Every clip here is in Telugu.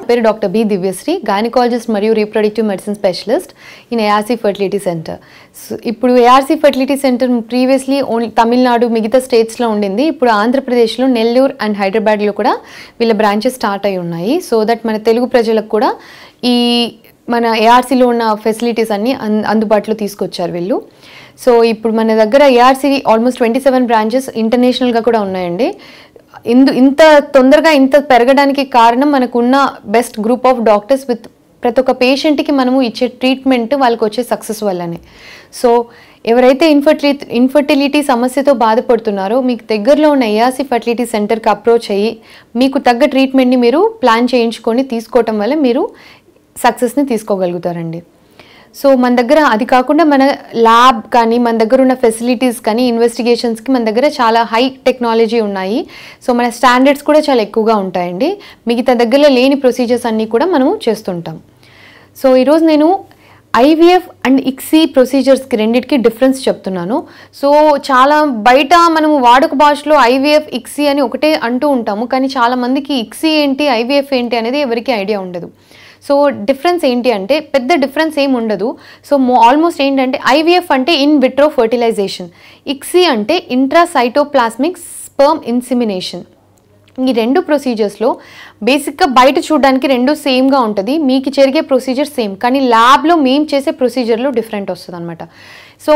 పేరు డాక్టర్ బి దివ్యశ్రీ, గైనకాలజిస్ట్ మరియు reproductive medicine specialist in ARC fertility centre. ఇప్పుడు ARC fertility centre previously only Tamil Nadu మిగతా స్టేట్స్లో ఉండింది. ఇప్పుడు ఆంధ్రప్రదేశ్లో నెల్లూరు అండ్ హైదరాబాద్లో కూడా వీళ్ళ బ్రాంచెస్ స్టార్ట్ అయి ఉన్నాయి. సో దట్ మన తెలుగు ప్రజలకు కూడా ఈ మన ఏఆర్సీలో ఉన్న ఫెసిలిటీస్ అన్నీ అందుబాటులో తీసుకొచ్చారు వీళ్ళు. సో ఇప్పుడు మన దగ్గర ఏఆర్సీ ఆల్మోస్ట్ 27 బ్రాంచెస్ ఇంటర్నేషనల్గా కూడా ఉన్నాయండి. ఇంత తొందరగా ఇంత పెరగడానికి కారణం మనకున్న best group of doctors with ప్రతి ఒక్క పేషెంట్కి మనము ఇచ్చే ట్రీట్మెంట్ వాళ్ళకి వచ్చే సక్సెస్ వల్లనే. సో ఎవరైతే ఇన్ఫర్టిలిటీ సమస్యతో బాధపడుతున్నారో మీకు దగ్గరలో ఉన్న ఏఆర్సీ ఫర్టిలిటీ సెంటర్కి అప్రోచ్ అయ్యి మీకు తగ్గ ట్రీట్మెంట్ని మీరు ప్లాన్ చేయించుకొని తీసుకోవటం వల్ల మీరు సక్సెస్ని తీసుకోగలుగుతారండి. సో మన దగ్గర అది కాకుండా మన ల్యాబ్ కానీ మన దగ్గర ఉన్న ఫెసిలిటీస్ కానీ ఇన్వెస్టిగేషన్స్కి మన దగ్గర చాలా హై టెక్నాలజీ ఉన్నాయి. సో మన స్టాండర్డ్స్ కూడా చాలా ఎక్కువగా ఉంటాయండి. మిగతా దగ్గరలో లేని ప్రొసీజర్స్ అన్నీ కూడా మనము చేస్తుంటాం. సో ఈరోజు నేను ఐవీఎఫ్ అండ్ ఇక్సీ ప్రొసీజర్స్కి రెండింటికి డిఫరెన్స్ చెప్తున్నాను. సో చాలా బయట మనము వాడుక భాషలో ఐవీఎఫ్ ఇక్సీ అని ఒకటే అంటూ ఉంటాము, కానీ చాలామందికి ఇక్సీ ఏంటి ఐవీఎఫ్ ఏంటి అనేది ఎవరికి ఐడియా ఉండదు. సో డిఫరెన్స్ ఏంటి అంటే పెద్ద డిఫరెన్స్ ఏమి ఉండదు. సో ఆల్మోస్ట్ ఏంటంటే ఐవీఎఫ్ అంటే ఇన్ విట్రో ఫర్టిలైజేషన్, ఇక్సీ అంటే ఇంట్రాసైటోప్లాస్మిక్ స్పెర్మ్ ఇన్సిమినేషన్. ఈ రెండు ప్రొసీజర్స్లో బేసిక్గా బయట చూడడానికి రెండు సేమ్గా ఉంటుంది, మీకు జరిగే ప్రొసీజర్ సేమ్, కానీ ల్యాబ్లో మేము చేసే ప్రొసీజర్లో డిఫరెంట్ వస్తుంది అనమాట. సో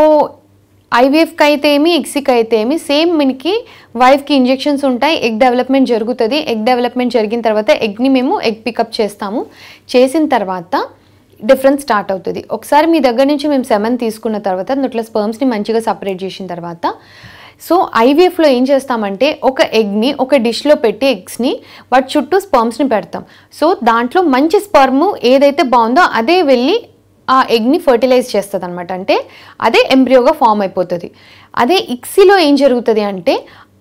ఐవీఎఫ్కి అయితే ఏమి ఇక్సీకి అయితే ఏమి సేమ్ మనకి వైఫ్కి ఇంజెక్షన్స్ ఉంటాయి, ఎగ్ డెవలప్మెంట్ జరుగుతుంది. ఎగ్ డెవలప్మెంట్ జరిగిన తర్వాత ఎగ్ని మేము ఎగ్ పికప్ చేస్తాము. చేసిన తర్వాత డిఫరెన్స్ స్టార్ట్ అవుతుంది. ఒకసారి మీ దగ్గర నుంచి మేము సెమెన్ తీసుకున్న తర్వాత దాంట్లో స్పర్మ్స్ని మంచిగా సపరేట్ చేసిన తర్వాత సో ఐవీఎఫ్లో ఏం చేస్తామంటే ఒక ఎగ్ని ఒక డిష్లో పెట్టి ఎగ్స్ని వాటి చుట్టూ స్పర్మ్స్ని పెడతాం. సో దాంట్లో మంచి స్పర్మ్ ఏదైతే బాగుందో అదే వెళ్ళి ఆ ఎగ్ని ఫర్టిలైజ్ చేస్తుంది అనమాట, అంటే అదే ఎంబ్రియోగా ఫామ్ అయిపోతుంది. అదే ఇక్సీలో ఏం జరుగుతుంది అంటే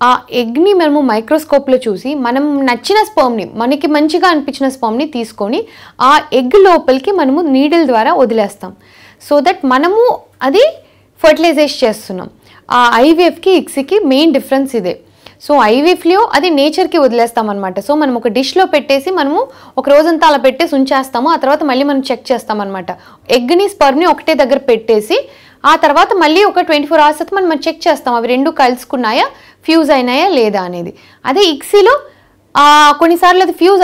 ఆ ఎగ్ని మనము మైక్రోస్కోప్లో చూసి మనం నచ్చిన స్పర్మ్ని మనకి మంచిగా అనిపించిన స్పర్మ్ని తీసుకొని ఆ ఎగ్ లోపలికి మనము నీడిల్ ద్వారా వదిలేస్తాం. సో దట్ మనము అది ఫర్టిలైజేషన్ చేస్తున్నాం. ఆ ఐవీఎఫ్కి ఇక్సీకి మెయిన్ డిఫరెన్స్ ఇదే. సో ఐవీఎఫ్లో అది నేచర్కి వదిలేస్తాం అనమాట. సో మనం ఒక డిష్లో పెట్టేసి మనము ఒక రోజంతా అలా పెట్టేసి ఉంచేస్తాము, ఆ తర్వాత మళ్ళీ మనం చెక్ చేస్తామన్నమాట. ఎగ్ని స్పర్మ్ని ఒకటే దగ్గర పెట్టేసి ఆ తర్వాత మళ్ళీ ఒక 24 hours తర్వాత మనం చెక్ చేస్తాం అవి రెండు కలుసుకున్నాయా, ఫ్యూజ్ అయినాయా లేదా అనేది. అదే ఇక్సీలో కొన్నిసార్లు అది ఫ్యూజ్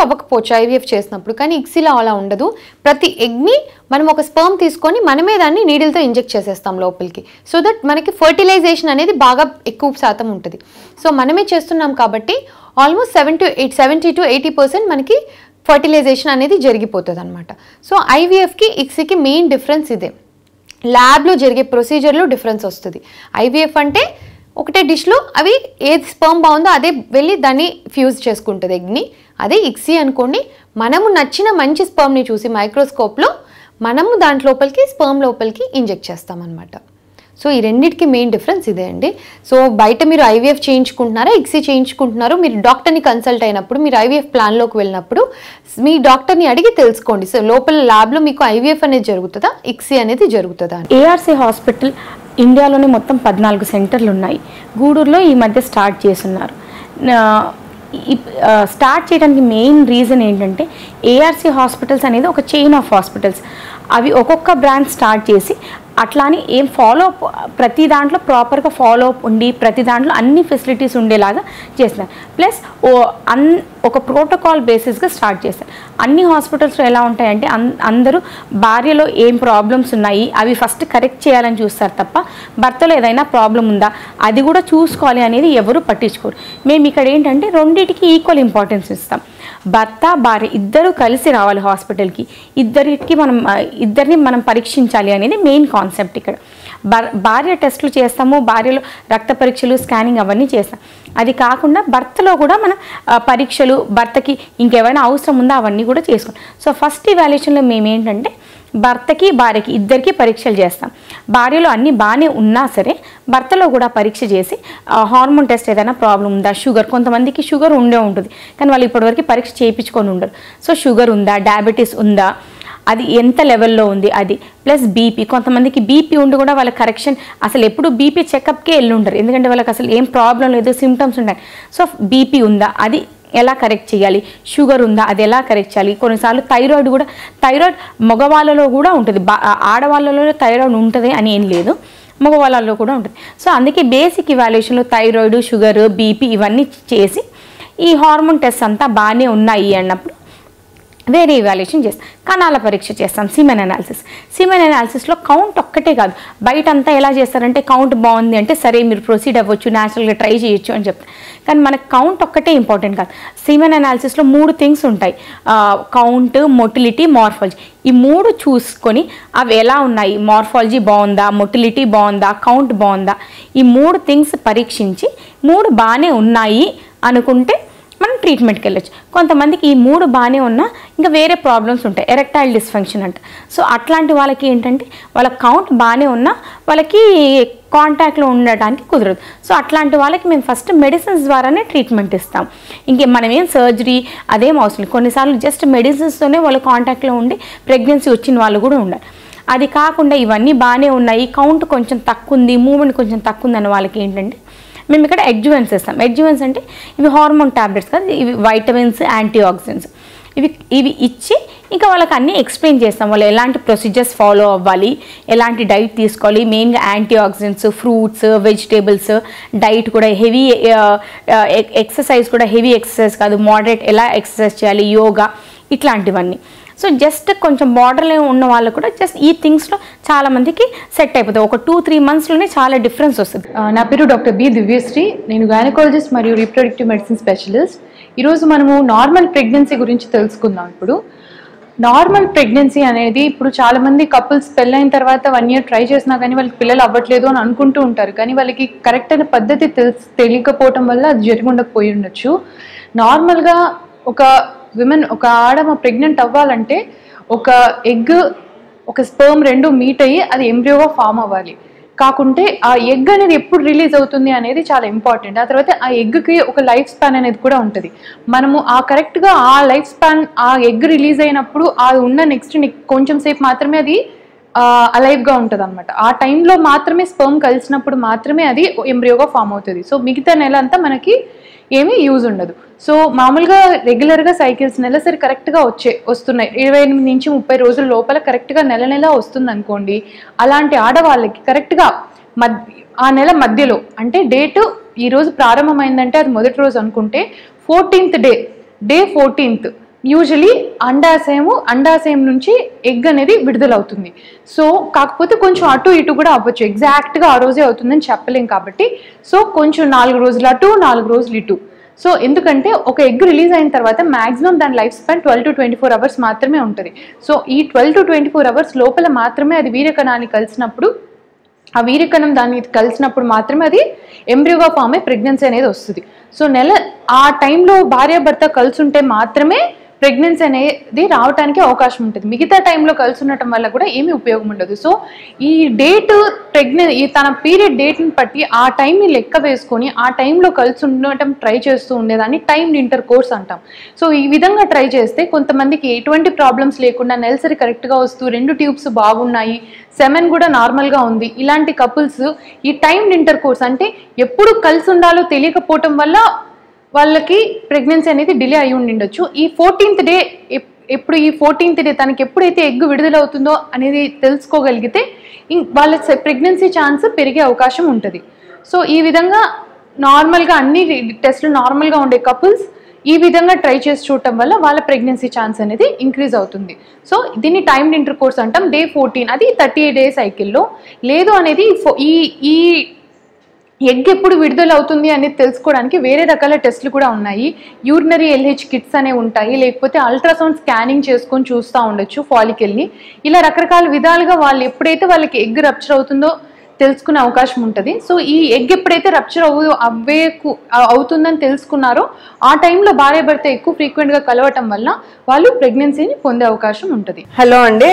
అవ్వకపోవచ్చు ఐవీఎఫ్ చేసినప్పుడు, కానీ ఇక్సీలో అలా ఉండదు. ప్రతి ఎగ్ని మనం ఒక స్పర్మ్ తీసుకొని మనమే దాన్ని నీడిల్తో ఇంజెక్ట్ చేసేస్తాం లోపలికి. సో దట్ మనకి ఫర్టిలైజేషన్ అనేది బాగా ఎక్కువ శాతం ఉంటుంది. సో మనమే చేస్తున్నాం కాబట్టి ఆల్మోస్ట్ 70 to 80% మనకి ఫర్టిలైజేషన్ అనేది జరిగిపోతుంది అనమాట. సో ఐవీఎఫ్కి ఇక్సీకి మెయిన్ డిఫరెన్స్ ఇదే. ల్యాబ్లో జరిగే ప్రొసీజర్లో డిఫరెన్స్ వస్తుంది. ఐవీఎఫ్ అంటే ఒకటే డిష్లో అవి ఏది స్పర్మ్ బాగుందో అదే వెళ్ళి దాన్ని ఫ్యూజ్ చేసుకుంటుంది ఎగ్ని. అదే ఇక్సీ అనుకోండి, మనము నచ్చిన మంచి స్పర్మ్ని చూసి మైక్రోస్కోప్లో మనము దాంట్లోపలికి స్పర్మ్ లోపలికి ఇంజెక్ట్ చేస్తామన్నమాట. సో ఈ రెండింటికి మెయిన్ డిఫరెన్స్ ఇదే అండి. సో బయట మీరు ఐవీఎఫ్ చేయించుకుంటున్నారా ఇక్సీ చేయించుకుంటున్నారో మీరు డాక్టర్ని కన్సల్ట్ అయినప్పుడు మీరు ఐవీఎఫ్ ప్లాన్లోకి వెళ్ళినప్పుడు మీ డాక్టర్ని అడిగి తెలుసుకోండి. సో లోపల ల్యాబ్లో మీకు ఐవీఎఫ్ అనేది జరుగుతుందా ఇక్సీ అనేది జరుగుతుందా. ఏఆర్సీ హాస్పిటల్ ఇండియాలోనే మొత్తం 14 సెంటర్లు ఉన్నాయి. గూడూరులో ఈ మధ్య స్టార్ట్ చేస్తున్నారు. స్టార్ట్ చేయడానికి మెయిన్ రీజన్ ఏంటంటే ఏఆర్సీ హాస్పిటల్స్ అనేది ఒక చైన్ ఆఫ్ హాస్పిటల్స్. అవి ఒక్కొక్క బ్రాంచ్ స్టార్ట్ చేసి అట్లానే ఏం ఫాలోఅప్ ప్రతి దాంట్లో ప్రాపర్గా ఫాలోఅప్ ఉండి ప్రతి దాంట్లో అన్ని ఫెసిలిటీస్ ఉండేలాగా చేస్తున్నారు. ప్లస్ ఒక ప్రోటోకాల్ బేసిస్గా స్టార్ట్ చేస్తారు. అన్ని హాస్పిటల్స్లో ఎలా ఉంటాయంటే అందరూ భార్యలో ఏం ప్రాబ్లమ్స్ ఉన్నాయి అవి ఫస్ట్ కరెక్ట్ చేయాలని చూస్తారు తప్ప భర్తలో ఏదైనా ప్రాబ్లం ఉందా అది కూడా చూసుకోవాలి అనేది ఎవరు పట్టించుకోరు. మేము ఇక్కడ ఏంటంటే రెండింటికి ఈక్వల్ ఇంపార్టెన్స్ ఇస్తాం. భర్త భార్య ఇద్దరు కలిసి రావాలి హాస్పిటల్కి, ఇద్దరిని మనం పరీక్షించాలి అనేది మెయిన్ కాన్సెప్ట్ ఇక్కడ. భార్య టెస్టులు చేస్తాము, భార్యలో రక్త పరీక్షలు స్కానింగ్ అవన్నీ చేస్తాం. అది కాకుండా భర్తలో కూడా మన పరీక్షలు భర్తకి ఇంకేమైనా అవసరం ఉందా అవన్నీ కూడా చేసుకుంటాం. సో ఫస్ట్ ఇవాల్యుయేషన్లో మేము ఏంటంటే భర్తకి భార్యకి ఇద్దరికి పరీక్షలు చేస్తాం. భార్యలో అన్నీ బాగానే ఉన్నా సరే భర్తలో కూడా పరీక్ష చేసి హార్మోన్ టెస్ట్ ఏదైనా ప్రాబ్లం ఉందా, షుగర్ కొంతమందికి షుగర్ ఉంటుంది కానీ వాళ్ళు ఇప్పటివరకు పరీక్ష చేయించుకొని ఉండరు. సో షుగర్ ఉందా, డయాబెటీస్ ఉందా, అది ఎంత లెవెల్లో ఉంది అది, ప్లస్ బీపీ కొంతమందికి బీపీ ఉండి కూడా వాళ్ళ కరెక్షన్ అసలు ఎప్పుడు బీపీ చెకప్కే వెళ్ళి ఉంటారు ఎందుకంటే వాళ్ళకి అసలు ఏం ప్రాబ్లం లేదు సిమ్టమ్స్ ఉంటాయి. సో బీపీ ఉందా అది ఎలా కరెక్ట్ చేయాలి, షుగర్ ఉందా అది ఎలా కరెక్ట్ చేయాలి. కొన్నిసార్లు థైరాయిడ్ కూడా, థైరాయిడ్ మగవాళ్ళలో కూడా ఉంటుంది, ఆడవాళ్ళలో థైరాయిడ్ ఉంటుంది అని ఏం లేదు, మగవాళ్ళలో కూడా ఉంటుంది. సో అందుకే బేసిక్ ఇవాల్యుయేషన్లో థైరాయిడ్, షుగర్, బీపీ ఇవన్నీ చేసి ఈ హార్మోన్ టెస్ట్ అంతా బాగానే ఉన్నాయి అన్నప్పుడు వేరే ఇవాల్యుయేషన్ చేస్తాం. కణాల పరీక్ష చేస్తాం, సీమెన్ అనాలిసిస్. సీమెన్ అనాలిసిస్లో కౌంట్ ఒక్కటే కాదు, బయట అంతా ఎలా చేస్తారంటే కౌంట్ బాగుంది అంటే సరే మీరు ప్రొసీడ్ అవ్వచ్చు, న్యాచురల్గా ట్రై చేయొచ్చు అని చెప్తారు. కానీ మనకు కౌంట్ ఒక్కటే ఇంపార్టెంట్ కాదు. సీమెన్ అనాలిసిస్లో 3 థింగ్స్ ఉంటాయి, కౌంట్, మొటిలిటీ, మార్ఫాలజీ. ఈ 3 చూసుకొని అవి ఎలా ఉన్నాయి, మార్ఫాలజీ బాగుందా, మొటిలిటీ బాగుందా, కౌంట్ బాగుందా, ఈ 3 థింగ్స్ పరీక్షించి 3 బాగానే ఉన్నాయి అనుకుంటే మనం ట్రీట్మెంట్కి వెళ్ళొచ్చు. కొంతమందికి ఈ 3 బాగానే ఉన్నా ఇంకా వేరే ప్రాబ్లమ్స్ ఉంటాయి, ఎరెక్టైల్ డిస్ఫంక్షన్ అంట. సో అట్లాంటి వాళ్ళకి ఏంటంటే వాళ్ళ కౌంట్ బాగానే ఉన్నా వాళ్ళకి కాంటాక్ట్లో ఉండడానికి కుదరదు. సో అట్లాంటి వాళ్ళకి మేము ఫస్ట్ మెడిసిన్స్ ద్వారానే ట్రీట్మెంట్ ఇస్తాం. మనం ఏం సర్జరీ అదేం అవసరం లేదు. కొన్నిసార్లు జస్ట్ మెడిసిన్స్తోనే వాళ్ళు కాంటాక్ట్లో ఉండి ప్రెగ్నెన్సీ వచ్చిన వాళ్ళు కూడా ఉండాలి. అది కాకుండా ఇవన్నీ బాగానే ఉన్నాయి, కౌంట్ కొంచెం తక్కువ ఉంది, మూమెంట్ కొంచెం తక్కువ ఉంది అన్న వాళ్ళకి ఏంటంటే మేము ఇక్కడ అడ్జువెన్స్ ఇస్తాం. అడ్జువెన్స్ అంటే ఇవి హార్మోన్ ట్యాబ్లెట్స్ కాదు, ఇవి వైటమిన్స్, యాంటీ ఆక్సిడెంట్స్, ఇవి ఇచ్చి ఇంకా వాళ్ళకి అన్నీ ఎక్స్ప్లెయిన్ చేస్తాం. వాళ్ళు ఎలాంటి ప్రొసీజర్స్ ఫాలో అవ్వాలి, ఎలాంటి డైట్ తీసుకోవాలి, మెయిన్గా antioxidants, fruits, vegetables, diet కూడా హెవీ ఎక్సర్సైజ్ కూడా హెవీ ఎక్సర్సైజ్ కాదు, మోడరేట్ ఎలా ఎక్సర్సైజ్ చేయాలి, యోగా ఇట్లాంటివన్నీ. సో జస్ట్ కొంచెం బార్డర్లో ఉన్న వాళ్ళు కూడా జస్ట్ ఈ థింగ్స్లో చాలామందికి సెట్ అయిపోతుంది. ఒక 2-3 మంత్స్లోనే చాలా డిఫరెన్స్ వస్తుంది. నా పేరు డాక్టర్ బి దివ్యశ్రీ, నేను గైనకాలజిస్ట్ మరియు రీప్రొడక్టివ్ మెడిసిన్ స్పెషలిస్ట్. ఈరోజు మనము నార్మల్ ప్రెగ్నెన్సీ గురించి తెలుసుకుందాం. ఇప్పుడు నార్మల్ ప్రెగ్నెన్సీ అనేది ఇప్పుడు చాలామంది కపుల్స్ పెళ్ళైన తర్వాత 1 year ట్రై చేసినా కానీ వాళ్ళకి పిల్లలు అవ్వట్లేదు అని అనుకుంటూ ఉంటారు. కానీ వాళ్ళకి కరెక్ట్ అయిన పద్ధతి తెలియకపోవటం వల్ల అది జరిగి ఉండకపోయి ఉండొచ్చు. నార్మల్గా ఒక ఆడమ ప్రెగ్నెంట్ అవ్వాలంటే ఒక ఎగ్, ఒక స్పర్మ్ 2 మీట్ అయ్యి అది ఎంబ్రియోగా ఫామ్ అవ్వాలి. కాకుంటే ఆ ఎగ్ అనేది ఎప్పుడు రిలీజ్ అవుతుంది అనేది చాలా ఇంపార్టెంట్. ఆ తర్వాత ఆ ఎగ్కి ఒక లైఫ్ స్పాన్ అనేది కూడా ఉంటుంది. మనము కరెక్ట్గా ఆ లైఫ్ స్పాన్, ఆ ఎగ్ రిలీజ్ అయినప్పుడు అది ఉన్న నెక్స్ట్ కొంచెం సేపు మాత్రమే అది అలైవ్గా ఉంటుంది అనమాట. ఆ టైంలో మాత్రమే స్పర్మ్ కలిసినప్పుడు మాత్రమే అది ఎంబ్రియోగా ఫామ్ అవుతుంది. సో మిగతా నెల అంతా మనకి ఏమీ యూజ్ ఉండదు. సో మామూలుగా రెగ్యులర్గా సైకిల్స్ నెలసరి కరెక్ట్గా వస్తున్నాయి, 28 నుంచి 30 రోజుల లోపల కరెక్ట్గా నెల వస్తుంది అనుకోండి. అలాంటి ఆడవాళ్ళకి కరెక్ట్గా ఆ నెల మధ్యలో అంటే డేటు ఈరోజు ప్రారంభమైందంటే అది మొదటి రోజు అనుకుంటే 14th డే 14th యూజువలీ అండాశయం నుంచి ఎగ్ అనేది విడుదలవుతుంది. సో కాకపోతే కొంచెం అటు ఇటు కూడా అవ్వచ్చు, ఎగ్జాక్ట్గా ఆ రోజే అవుతుందని చెప్పలేం కాబట్టి సో కొంచెం 4 రోజులు అటు 4 రోజులు ఇటు. సో ఎందుకంటే ఒక ఎగ్ రిలీజ్ అయిన తర్వాత మ్యాక్సిమం దాని లైఫ్ స్పాన్ 12 to 24 hours మాత్రమే ఉంటుంది. సో ఈ 12 to 24 hours లోపల మాత్రమే అది వీర్యకణాన్ని కలిసినప్పుడు, ఆ వీర్యకణం దాన్ని కలిసినప్పుడు మాత్రమే అది ఎంబ్రియోగా ఫామ్ అయ్యి ప్రెగ్నెన్సీ అనేది వస్తుంది. సో ఆ టైంలో భార్యాభర్త కలిసి ఉంటే మాత్రమే ప్రెగ్నెన్సీ అనేది రావడానికి అవకాశం ఉంటుంది. మిగతా టైంలో కలిసి ఉండటం వల్ల కూడా ఏమీ ఉపయోగం ఉండదు. సో ఈ డేట్ తన పీరియడ్ డేట్ని బట్టి ఆ టైంని లెక్క వేసుకొని ఆ టైంలో కలిసి ఉండటం ట్రై చేస్తూ ఉండేదాన్ని టైమ్డ్ ఇంటర్ కోర్స్ అంటాం. సో ఈ విధంగా ట్రై చేస్తే కొంతమందికి ఎటువంటి ప్రాబ్లమ్స్ లేకుండా నెలసరి కరెక్ట్గా వస్తూ 2 ట్యూబ్స్ బాగున్నాయి, సెమెన్ కూడా నార్మల్గా ఉంది, ఇలాంటి కపుల్స్ ఈ టైమ్డ్ ఇంటర్ కోర్స్ అంటే ఎప్పుడు కలిసి ఉండాలో తెలియకపోవటం వల్ల వాళ్ళకి ప్రెగ్నెన్సీ అనేది డిలే అయి ఉండిండొచ్చు. ఈ 14th డే ఈ 14th డే తనకి ఎప్పుడైతే ఎగ్ విడుదలవుతుందో అనేది తెలుసుకోగలిగితే వాళ్ళ ప్రెగ్నెన్సీ ఛాన్స్ పెరిగే అవకాశం ఉంటుంది. సో ఈ విధంగా నార్మల్గా అన్ని టెస్టులు నార్మల్గా ఉండే కపుల్స్ ఈ విధంగా ట్రై చేసి చూడటం వల్ల వాళ్ళ ప్రెగ్నెన్సీ ఛాన్స్ అనేది ఇంక్రీజ్ అవుతుంది. సో దీన్ని టైమ్డ్ ఇంటర్ కోర్స్ అంటాం. డే 14 అది 38 day సైకిల్లో. లేదు అనేది ఈ ఎగ్ ఎప్పుడు విడుదల అవుతుంది అనేది తెలుసుకోవడానికి వేరే రకాల టెస్టులు కూడా ఉన్నాయి. యూరినరీ LH కిట్స్ అనేవి ఉంటాయి, లేకపోతే అల్ట్రాసౌండ్ స్కానింగ్ చేసుకొని చూస్తూ ఉండొచ్చు ఫాలికల్ని. ఇలా రకరకాల విధాలుగా వాళ్ళు ఎప్పుడైతే వాళ్ళకి ఎగ్ రప్చర్ అవుతుందో తెలుసుకునే అవకాశం ఉంటుంది. సో ఈ ఎగ్ ఎప్పుడైతే రప్చర్ అవుతుందని తెలుసుకున్నారో ఆ టైంలో భార్యాభర్త ఎక్కువ ఫ్రీక్వెంట్గా కలవటం వల్ల వాళ్ళు ప్రెగ్నెన్సీని పొందే అవకాశం ఉంటుంది. హలో అండి,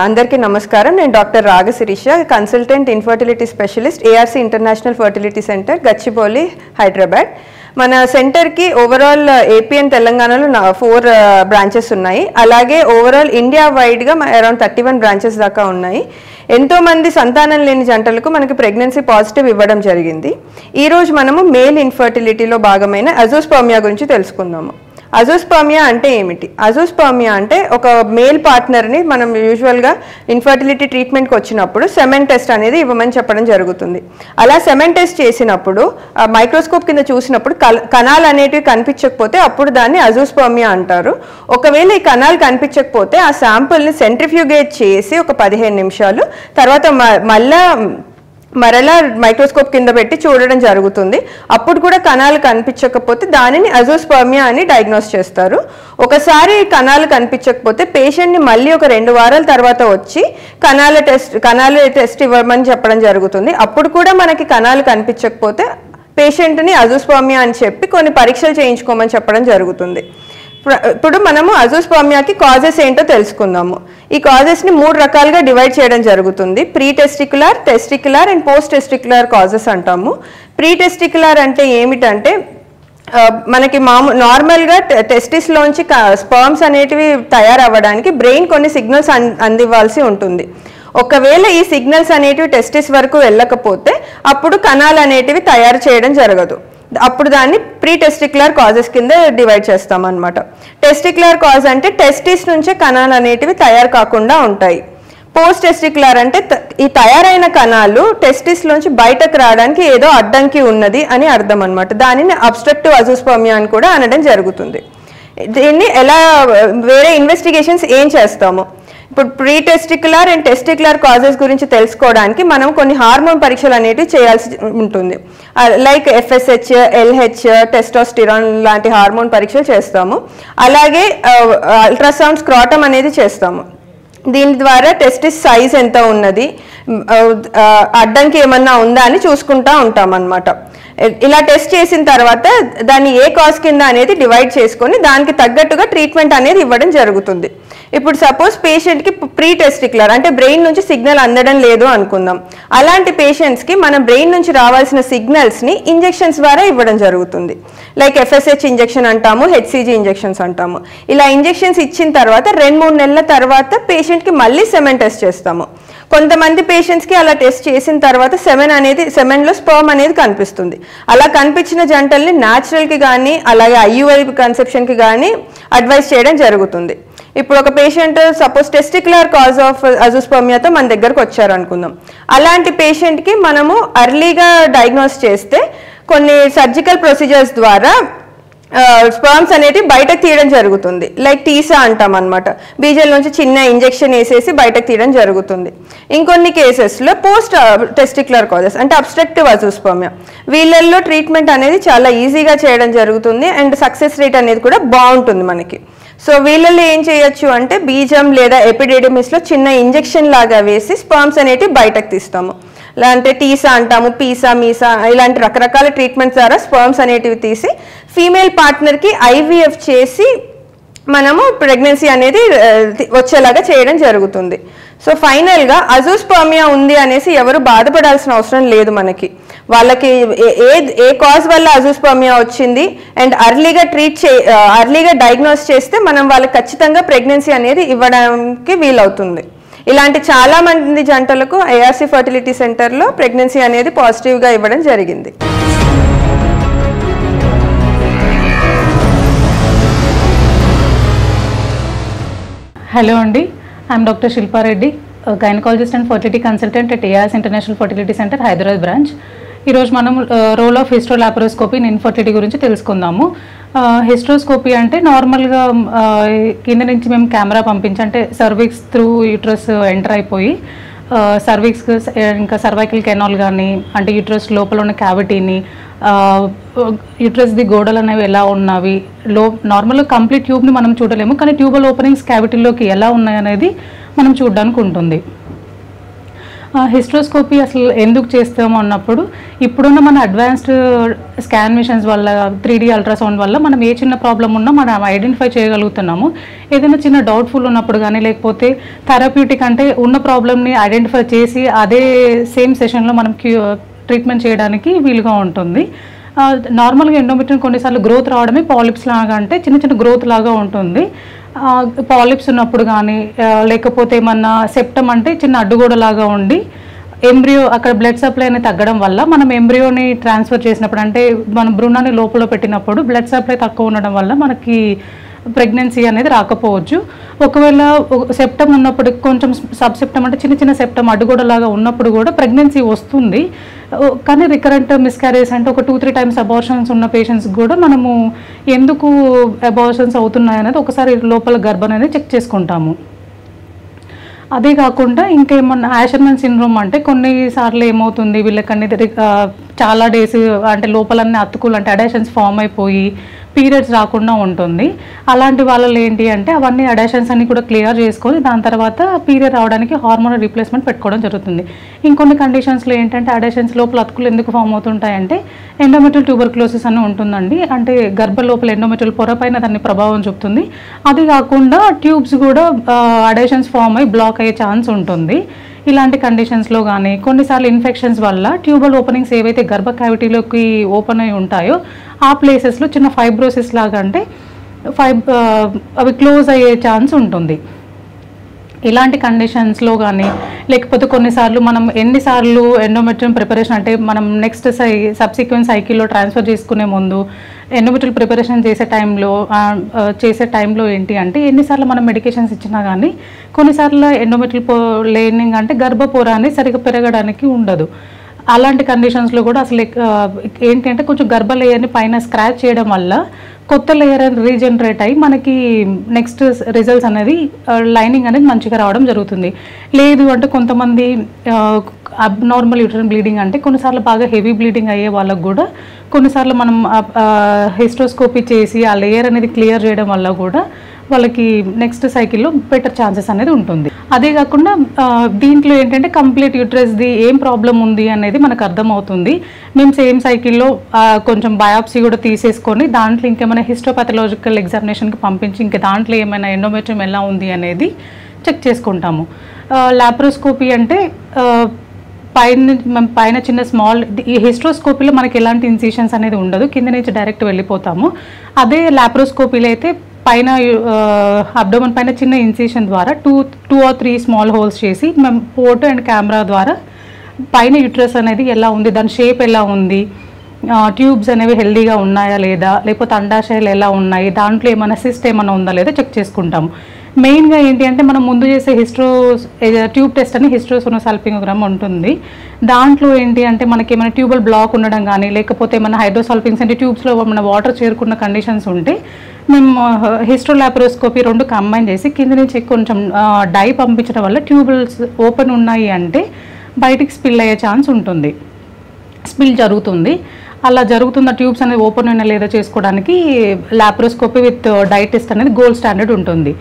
అందరికీ నమస్కారం. నేను doctor Ragasirisha, consultant infertility specialist, ARC international fertility centre, Gachibowli, Hyderabad. మన సెంటర్కి ఓవరాల్ ఏపీ అండ్ తెలంగాణలో 4 బ్రాంచెస్ ఉన్నాయి. అలాగే ఓవరాల్ ఇండియా వైడ్గా అరౌండ్ 31 బ్రాంచెస్ దాకా ఉన్నాయి. ఎంతోమంది సంతానం లేని జంటలకు మనకి ప్రెగ్నెన్సీ పాజిటివ్ ఇవ్వడం జరిగింది. ఈరోజు మనము మేల్ ఇన్ఫర్టిలిటీలో భాగమైన అజోస్పర్మియా గురించి తెలుసుకుందాము. అజోస్పర్మియా అంటే ఏమిటి? అజోస్పర్మియా అంటే ఒక మేల్ పార్ట్నర్ని మనం యూజువల్గా ఇన్ఫర్టిలిటీ ట్రీట్మెంట్కి వచ్చినప్పుడు సెమెన్ టెస్ట్ అనేది ఇవ్వమని చెప్పడం జరుగుతుంది. అలా సెమెన్ టెస్ట్ చేసినప్పుడు మైక్రోస్కోప్ కింద చూసినప్పుడు కణాలు అనేటివి కనిపించకపోతే అప్పుడు దాన్ని అజోస్పర్మియా అంటారు. ఒకవేళ ఈ కణాలు కనిపించకపోతే ఆ శాంపుల్ని సెంట్రిఫ్యూగేట్ చేసి ఒక 15 నిమిషాలు తర్వాత మరలా మైక్రోస్కోప్ కింద పెట్టి చూడడం జరుగుతుంది. అప్పుడు కూడా కణాలు కనిపించకపోతే దానిని అజోస్పర్మియా అని డయాగ్నోస్ చేస్తారు. ఒకసారి కణాలు కనిపించకపోతే పేషెంట్ని మళ్ళీ ఒక 2 వారాల తర్వాత వచ్చి కణాల టెస్ట్ ఇవ్వమని చెప్పడం జరుగుతుంది. అప్పుడు కూడా మనకి కణాలు కనిపించకపోతే పేషెంట్ని అజోస్పర్మియా అని చెప్పి కొన్ని పరీక్షలు చేయించుకోమని చెప్పడం జరుగుతుంది. ఇప్పుడు మనము అజోస్పర్మియాకి కాజెస్ ఏంటో తెలుసుకుందాము. ఈ కాజెస్ని 3 రకాలుగా డివైడ్ చేయడం జరుగుతుంది. Pre testicular, testicular and post testicular causes అంటాము. ప్రీ టెస్టిక్యులర్ అంటే ఏమిటంటే మనకి నార్మల్గా టెస్టిస్లోంచి స్పర్మ్స్ అనేటివి తయారవ్వడానికి బ్రెయిన్ కొన్ని సిగ్నల్స్ అందివ్వాల్సి ఉంటుంది. ఒకవేళ ఈ సిగ్నల్స్ అనేటివి టెస్టిస్ వరకు వెళ్ళకపోతే అప్పుడు కణాలు అనేటివి తయారు చేయడం జరగదు. అప్పుడు దాన్ని ప్రీ టెస్టిక్యులర్ కాజెస్ కింద డివైడ్ చేస్తాం అన్నమాట. టెస్టిక్యులర్ కాజ్ అంటే టెస్టిస్ నుంచే కణాలు అనేటివి తయారు కాకుండా ఉంటాయి. పోస్ట్ టెస్టిక్యులర్ అంటే ఈ తయారైన కణాలు టెస్టిస్ నుంచి బయటకు రావడానికి ఏదో అడ్డంకి ఉన్నది అని అర్థం అనమాట. దానిని అబ్స్ట్రక్టివ్ అజోస్పర్మియా అని కూడా అనడం జరుగుతుంది. దీన్ని ఎలా వేరే ఇన్వెస్టిగేషన్స్ ఏం చేస్తాము? ఇప్పుడు pre testicular and testicular causes గురించి తెలుసుకోవడానికి మనం కొన్ని హార్మోన్ పరీక్షలు అనేవి చేయాల్సి ఉంటుంది. లైక్ FSH, LH, టెస్టోస్టిరాన్ లాంటి హార్మోన్ పరీక్షలు చేస్తాము. అలాగే అల్ట్రాసౌండ్ స్క్రాటమ్ అనేది చేస్తాము. దీని ద్వారా టెస్టిస్ సైజ్ ఎంత ఉన్నది, అడ్డంకి ఏమన్నా ఉందా అని చూసుకుంటూ ఉంటాం అన్నమాట. ఇలా టెస్ట్ చేసిన తర్వాత దాన్ని ఏ కాజ్ కింద అనేది డివైడ్ చేసుకొని దానికి తగ్గట్టుగా ట్రీట్మెంట్ అనేది ఇవ్వడం జరుగుతుంది. ఇప్పుడు సపోజ్ పేషెంట్కి ప్రీ టెస్టిక్యులర్ అంటే బ్రెయిన్ నుంచి సిగ్నల్ అందడం లేదు అనుకుందాం. అలాంటి పేషెంట్స్కి మన బ్రెయిన్ నుంచి రావాల్సిన సిగ్నల్స్ని ఇంజెక్షన్స్ ద్వారా ఇవ్వడం జరుగుతుంది. లైక్ FSH ఇంజెక్షన్ అంటాము, HCG ఇంజెక్షన్స్ అంటాము. ఇలా ఇంజెక్షన్స్ ఇచ్చిన తర్వాత 2-3 నెలల తర్వాత పేషెంట్కి మళ్ళీ సెమెన్ టెస్ట్ చేస్తాము. కొంతమంది పేషెంట్స్కి అలా టెస్ట్ చేసిన తర్వాత సెమెన్లో స్పర్మ్ అనేది కనిపిస్తుంది. అలా కనిపించిన జంటల్ని న్యాచురల్కి కానీ అలాగే IUI కన్సెప్షన్కి కానీ అడ్వైస్ చేయడం జరుగుతుంది. ఇప్పుడు ఒక patient suppose testicular cause of అజోస్పర్మియాతో మన దగ్గరకు వచ్చారు అనుకుందాం. అలాంటి పేషెంట్కి మనము అర్లీగా డయాగ్నోస్ చేస్తే కొన్ని సర్జికల్ ప్రొసీజర్స్ ద్వారా స్పర్మ్స్ అనేటివి బయటకు తీయడం జరుగుతుంది. లైక్ టీసా అంటాం అనమాట. బీజల నుంచి చిన్న ఇంజెక్షన్ వేసేసి బయటకు తీయడం జరుగుతుంది. ఇంకొన్ని కేసెస్లో పోస్ట్ టెస్టిక్యులర్ కాజెస్ అంటే అబ్స్ట్రక్టివ్ అజోస్పర్మియా, వీళ్ళల్లో ట్రీట్మెంట్ అనేది చాలా ఈజీగా చేయడం జరుగుతుంది అండ్ సక్సెస్ రేట్ అనేది కూడా బాగుంటుంది మనకి. సో వీళ్ళల్లో ఏం చేయొచ్చు అంటే బీజం లేదా ఎపిడెడిమిస్లో చిన్న ఇంజెక్షన్ లాగా వేసి స్పర్మ్స్ అనేటివి బయటకు తీస్తాము. అంటే టీసా అంటాము, పీసా, మీసా ఇలాంటి రకరకాల ట్రీట్మెంట్స్ ద్వారా స్పర్మ్స్ అనేటివి తీసి ఫీమేల్ పార్ట్నర్కి IVF చేసి మనము ప్రెగ్నెన్సీ అనేది వచ్చేలాగా చేయడం జరుగుతుంది. సో ఫైనల్గా అజోస్పర్మియా ఉంది అనేసి ఎవరు బాధపడాల్సిన అవసరం లేదు. మనకి వాళ్ళకి ఏ కాజ్ వల్ల అజోస్పర్మియా వచ్చింది అండ్ అర్లీగా డయాగ్నోస్ చేస్తే మనం వాళ్ళకి ఖచ్చితంగా ప్రెగ్నెన్సీ అనేది ఇవ్వడానికి వీలవుతుంది. ఇలాంటి చాలా మంది జంటలకు ARC ఫర్టిలిటీ సెంటర్లో ప్రెగ్నెన్సీ అనేది పాజిటివ్గా ఇవ్వడం జరిగింది. హలో అండి, I'm doctor Shilpa Reddy, gynaecologist and fertility consultant at ARC international fertility centre, Hyderabad branch. ఈరోజు మనం రోల్ ఆఫ్ హిస్టోలాప్రోస్కోపీ ఇన్ ఇన్ఫర్టిలిటీ గురించి తెలుసుకుందాము. హిస్టోస్కోపీ అంటే నార్మల్గా కింద నుంచి మేము కెమెరా పంపించి అంటే సర్విక్స్ త్రూ యూట్రస్ ఎంటర్ అయిపోయి సర్విక్స్ ఇంకా సర్వైకల్ కెనాల్ కానీ అంటే యూట్రస్ లోపల ఉన్న క్యావిటీని యూట్రస్ది గోడలు అనేవి ఎలా ఉన్నవి నార్మల్గా కంప్లీట్ ట్యూబ్ని మనం చూడలేము, కానీ ట్యూబల్ ఓపెనింగ్స్ క్యావిటీలోకి ఎలా ఉన్నాయనేది మనం చూడడానికి ఉంటుంది. హిస్ట్రోస్కోపీ అసలు ఎందుకు చేస్తాము అన్నప్పుడు ఇప్పుడున్న మన అడ్వాన్స్డ్ స్కాన్ మిషన్స్ వల్ల 3D అల్ట్రాసౌండ్ వల్ల మనం ఏ చిన్న ప్రాబ్లం ఉన్నా మనం ఐడెంటిఫై చేయగలుగుతున్నాము. ఏదైనా చిన్న డౌట్ఫుల్ ఉన్నప్పుడు కానీ లేకపోతే థెరప్యూటిక్ అంటే ఉన్న ప్రాబ్లమ్ని ఐడెంటిఫై చేసి అదే సేమ్ సెషన్లో మనం ట్రీట్మెంట్ చేయడానికి వీలుగా ఉంటుంది. నార్మల్గా ఎండోమెట్రియం కొన్నిసార్లు గ్రోత్ రావడమే పాలిప్స్ లాగా, అంటే చిన్న చిన్న గ్రోత్ లాగా ఉంటుంది. పాలిప్స్ ఉన్నప్పుడు కానీ లేకపోతే ఏమన్నా సెప్టమ్ అంటే చిన్న అడ్డుగోడ లాగా ఉండి ఎంబ్రియో అక్కడ బ్లడ్ సప్లై అనేది తగ్గడం వల్ల మనం ఎంబ్రియోని ట్రాన్స్ఫర్ చేసినప్పుడు, అంటే మనం భ్రూణాన్ని లోపల పెట్టినప్పుడు బ్లడ్ సప్లై తక్కువ ఉండడం వల్ల మనకి ప్రెగ్నెన్సీ అనేది రాకపోవచ్చు. ఒకవేళ సెప్టమ్ ఉన్నప్పుడు కొంచెం సబ్ సెప్టమ్ అంటే చిన్న చిన్న సెప్టమ్ అడ్డుగోడలాగా ఉన్నప్పుడు కూడా ప్రెగ్నెన్సీ వస్తుంది. కానీ రికరెంట్ మిస్క్యారేజ్ అంటే ఒక 2-3 టైమ్స్ అబార్షన్స్ ఉన్న పేషెంట్స్ కూడా మనము ఎందుకు అబార్షన్స్ అవుతున్నాయి అనేది ఒకసారి లోపల గర్భం అనేది చెక్ చేసుకుంటాము. అదే కాకుండా ఇంకేమన్నా యాషర్మన్ సిండ్రోమ్ అంటే కొన్నిసార్లు ఏమవుతుంది వీళ్ళకన్నీ చాలా డేస్ అంటే లోపలన్నీ అతుకులు అంటే అడాషన్స్ ఫామ్ అయిపోయి పీరియడ్స్ రాకుండా ఉంటుంది. అలాంటి వాళ్ళలో ఏంటి అంటే అవన్నీ అడాషన్స్ అన్ని కూడా క్లియర్ చేసుకొని దాని తర్వాత పీరియడ్ రావడానికి హార్మోనల్ రీప్లేస్మెంట్ పెట్టుకోవడం జరుగుతుంది. ఇంకొన్ని కండిషన్స్లో ఏంటంటే అడాషన్స్ లోపల అతుకులు ఎందుకు ఫామ్ అవుతుంటాయంటే ఎండోమెట్రియల్ ట్యూబర్క్లోసిస్ అని ఉంటుందండి. అంటే గర్భ లోపల ఎండోమెట్రియల్ పొర పైన దాన్ని ప్రభావం చూపుతుంది. అది కాకుండా ట్యూబ్స్ కూడా అడాషన్స్ ఫామ్ అయ్యి బ్లాక్ అయ్యే ఛాన్స్ ఉంటుంది. ఇలాంటి కండిషన్స్లో కానీ కొన్నిసార్లు ఇన్ఫెక్షన్స్ వల్ల ట్యూబల్ ఓపెనింగ్స్ ఏవైతే గర్భ క్యావిటీలోకి ఓపెన్ అయి ఉంటాయో ఆ ప్లేసెస్లో చిన్న ఫైబ్రోసిస్ లాగా అంటే అవి క్లోజ్ అయ్యే ఛాన్స్ ఉంటుంది. ఇలాంటి కండిషన్స్లో కానీ లేకపోతే కొన్నిసార్లు మనం ఎన్నిసార్లు ఎండోమెట్రియం ప్రిపరేషన్ అంటే మనం నెక్స్ట్ సబ్సిక్వెంట్ సైకిల్లో ట్రాన్స్ఫర్ చేసుకునే ముందు ఎండోమెట్రియల్ ప్రిపరేషన్ చేసే టైంలో ఏంటి అంటే ఎన్నిసార్లు మనం మెడికేషన్స్ ఇచ్చినా కానీ కొన్నిసార్లు ఎండోమెట్రియల్ లేనింగ్ అంటే గర్భపోరాన్ని సరిగ్గా పెరగడానికి ఉండదు. అలాంటి కండిషన్స్లో కూడా అసలు ఏంటంటే కొంచెం గర్భ లేయర్ని పైన స్క్రాచ్ చేయడం వల్ల కొత్త లేయర్ అని రీజనరేట్ అయ్యి మనకి నెక్స్ట్ రిజల్ట్స్ అనేది లైనింగ్ అనేది మంచిగా రావడం జరుగుతుంది. లేదు అంటే కొంతమంది అబ్నార్మల్ యూటరన్ బ్లీడింగ్ అంటే కొన్నిసార్లు బాగా హెవీ బ్లీడింగ్ అయ్యే వాళ్ళకు కూడా కొన్నిసార్లు మనం హిస్ట్రోస్కోపీ చేసి ఆ లేయర్ అనేది క్లియర్ చేయడం వల్ల కూడా వాళ్ళకి నెక్స్ట్ సైకిల్లో బెటర్ ఛాన్సెస్ అనేది ఉంటుంది. అదే కాకుండా దీంట్లో ఏంటంటే కంప్లీట్ యూట్రస్ది ఏం ప్రాబ్లం ఉంది అనేది మనకు అర్థమవుతుంది. మేము సేమ్ సైకిల్లో కొంచెం బయాప్సీ కూడా తీసేసుకొని దాంట్లో ఇంకేమైనా హిస్టోపాథలాజికల్ ఎగ్జామినేషన్కి పంపించి ఇంకా దాంట్లో ఏమైనా ఎండోమెట్రియం ఎలా ఉంది అనేది చెక్ చేసుకుంటాము. లాప్రోస్కోపీ అంటే పైన చిన్న స్మాల్ ఈ హిస్ట్రోస్కోపీలో మనకి ఎలాంటి ఇన్సిషన్స్ అనేది ఉండదు, కింద నుంచి డైరెక్ట్ వెళ్ళిపోతాము. అదే లాప్రోస్కోపీలో అయితే పైన అబ్డోమన్ పైన చిన్న ఇన్సిషన్ ద్వారా 2 or 3 స్మాల్ హోల్స్ చేసి మేము ఫోటో అండ్ కెమెరా ద్వారా పైన యూట్రస్ అనేది ఎలా ఉంది, దాని షేప్ ఎలా ఉంది, ట్యూబ్స్ అనేవి హెల్దీగా ఉన్నాయా లేదా, లేకపోతే అండాశయాలు ఎలా ఉన్నాయి, దాంట్లో ఏమైనా సిస్ట్ ఏమైనా ఉందా లేదా చెక్ చేసుకుంటాము. మెయిన్గా ఏంటి అంటే మనం ముందు చేసే ట్యూబ్ టెస్ట్ అని హిస్ట్రోసోనోసాల్పింగోగ్రామ్ ఉంటుంది. దాంట్లో ఏంటి అంటే మనకి ఏమైనా ట్యూబల్ బ్లాక్ ఉండడం కానీ లేకపోతే ఏమైనా హైడ్రోసాల్పింగ్స్ అంటే ట్యూబ్స్లో మన వాటర్ చేరుకున్న కండిషన్స్ ఉంటే మేము హిస్ట్రోలాప్రోస్కోపీ 2 కంబైన్ చేసి కింద నుంచి కొంచెం డై పంపించడం వల్ల ట్యూబల్స్ ఓపెన్ ఉన్నాయి అంటే బయటికి స్పిల్ అయ్యే ఛాన్స్ ఉంటుంది, స్పిల్ జరుగుతుంది. అలా జరుగుతున్న ట్యూబ్స్ అనేది ఓపెన్ అయినా లేదా చేసుకోవడానికి లాప్రోస్కోపీ విత్ డై టెస్ట్ అనేది గోల్డ్ స్టాండర్డ్ ఉంటుంది.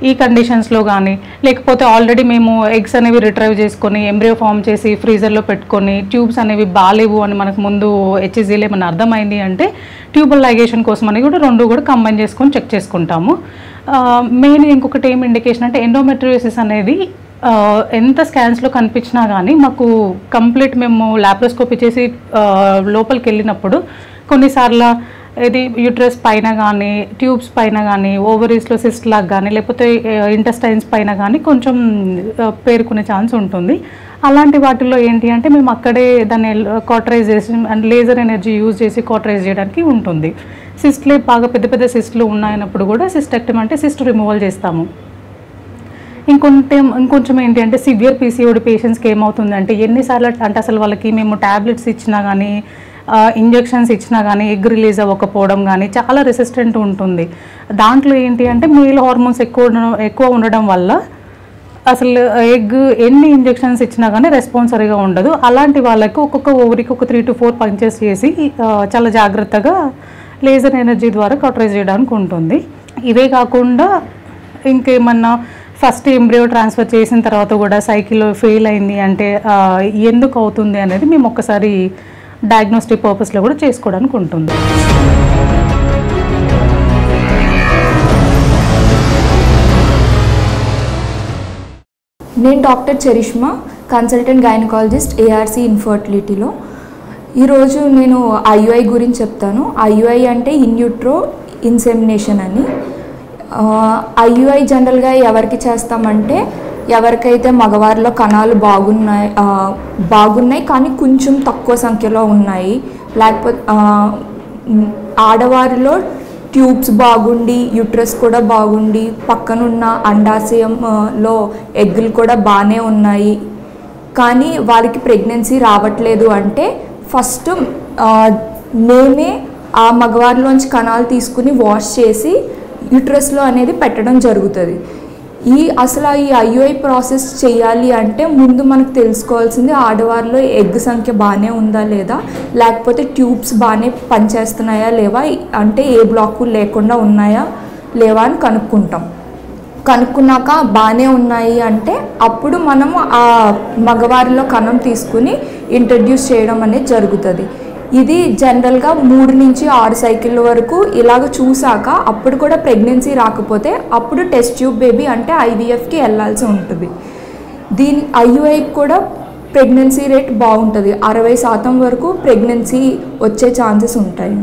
ఈ కండిషన్స్లో కానీ లేకపోతే ఆల్రెడీ మేము ఎగ్స్ అనేవి రిట్రైవ్ చేసుకొని ఎంబ్రియో ఫామ్ చేసి ఫ్రీజర్లో పెట్టుకొని ట్యూబ్స్ అనేవి బాగాలేవు అని మనకు ముందు హెచ్ఎస్జీలో ఏమైనా అర్థమైంది అంటే ట్యూబల్ లైగేషన్ కోసం అని కూడా 2 కూడా కంబైన్ చేసుకొని చెక్ చేసుకుంటాము. మెయిన్ ఇంకొకటి ఏం ఇండికేషన్ అంటే ఎండోమెట్రియోసిస్ అనేది ఎంత స్కాన్స్లో కనిపించినా కానీ మాకు కంప్లీట్ మేము లాప్రోస్కోపీ చేసి లోపలికి వెళ్ళినప్పుడు కొన్నిసార్లు ఇది యూట్రస్ పైన కానీ ట్యూబ్స్ పైన కానీ ఓవరీస్లో సిస్ట్ లాగా కానీ లేకపోతే ఇంటెస్టైన్స్ పైన కానీ కొంచెం పేరుకునే ఛాన్స్ ఉంటుంది. అలాంటి వాటిల్లో ఏంటి అంటే మేము అక్కడే దాన్ని కాటరైజ్ చేసి అండ్ లేజర్ ఎనర్జీ యూజ్ చేసి కాటరైజ్ చేయడానికి ఉంటుంది. సిస్ట్లే బాగా పెద్ద పెద్ద సిస్ట్లు ఉన్నాయన్నప్పుడు కూడా సిస్టెక్టమీ అంటే సిస్ట్ రిమూవల్ చేస్తాము. ఇంకొంచెం ఏంటి అంటే సివియర్ పీసీఓడి పేషెంట్స్కి ఏమవుతుందంటే ఎన్నిసార్లు అంటే అసలు వాళ్ళకి మేము ట్యాబ్లెట్స్ ఇచ్చినా కానీ ఇంజెక్షన్స్ ఇచ్చినా కానీ ఎగ్ రిలీజ్ అవ్వకపోవడం కానీ చాలా రెసిస్టెంట్ ఉంటుంది. దాంట్లో ఏంటి అంటే మేల్ హార్మోన్స్ ఎక్కువ ఉండడం వల్ల అసలు ఎగ్ ఎన్ని ఇంజెక్షన్స్ ఇచ్చినా కానీ రెస్పాన్స్ సరిగా ఉండదు. అలాంటి వాళ్ళకి ఒక్కొక్క ఓవరీకి ఒక 3 to 4 పంచెస్ చేసి చాలా జాగ్రత్తగా లేజర్ ఎనర్జీ ద్వారా కటరైజ్ చేయడానికి ఉంటుంది. ఇవే కాకుండా ఇంకేమన్నా ఫస్ట్ ఎంబ్రియో ట్రాన్స్ఫర్ చేసిన తర్వాత కూడా సైకిల్ ఫెయిల్ అయింది అంటే ఎందుకు అవుతుంది అనేది మేము ఒక్కసారి డయాగ్నోస్టిక్ పర్పస్లో కూడా చేసుకోవడానికి ఉంటుంది. నేను doctor Charishma, consultant gynaecologist ARC ఇన్ఫర్టిలిటీలో. ఈరోజు నేను ఐయుఐ గురించి చెప్తాను. ఐయుఐ అంటే ఇన్ యూట్రో ఇన్సెమినేషన్ అని. ఐయుఐ జనరల్గా ఎవరికి చేస్తామంటే ఎవరికైతే మగవారిలో కణాలు బాగున్నాయి కానీ కొంచెం తక్కువ సంఖ్యలో ఉన్నాయి, లేకపోతే ఆడవారిలో ట్యూబ్స్ బాగుండి యూట్రస్ కూడా బాగుండి పక్కనున్న అండాశయంలో ఎగ్గులు కూడా బాగానే ఉన్నాయి కానీ వారికి ప్రెగ్నెన్సీ రావట్లేదు అంటే ఫస్ట్ మేమే ఆ మగవారిలోంచి కణాలు తీసుకుని వాష్ చేసి యూట్రస్లో అనేది పెట్టడం జరుగుతుంది. అసలు ఈ ఐయుఐ ప్రాసెస్ చేయాలి అంటే ముందు మనకు తెలుసుకోవాల్సింది ఆడవారిలో ఎగ్ సంఖ్య బాగానే ఉందా లేదా, లేకపోతే ట్యూబ్స్ బాగానే పనిచేస్తున్నాయా లేవా, అంటే ఏ బ్లాకు లేకుండా ఉన్నాయా లేవా అని కనుక్కున్నాక బాగానే ఉన్నాయి అంటే అప్పుడు మనము ఆ మగవారిలో కణం తీసుకుని ఇంట్రడ్యూస్ చేయడం అనేది జరుగుతుంది. ఇది జనరల్గా 3 నుంచి 6 సైకిళ్ళ వరకు ఇలాగ చూసాక అప్పుడు కూడా ప్రెగ్నెన్సీ రాకపోతే అప్పుడు టెస్ట్ ట్యూబ్ బేబీ అంటే ఐవీఎఫ్కి వెళ్ళాల్సి ఉంటుంది. ఐయుఐకి కూడా ప్రెగ్నెన్సీ రేట్ బాగుంటుంది, 60% వరకు ప్రెగ్నెన్సీ వచ్చే ఛాన్సెస్ ఉంటాయి.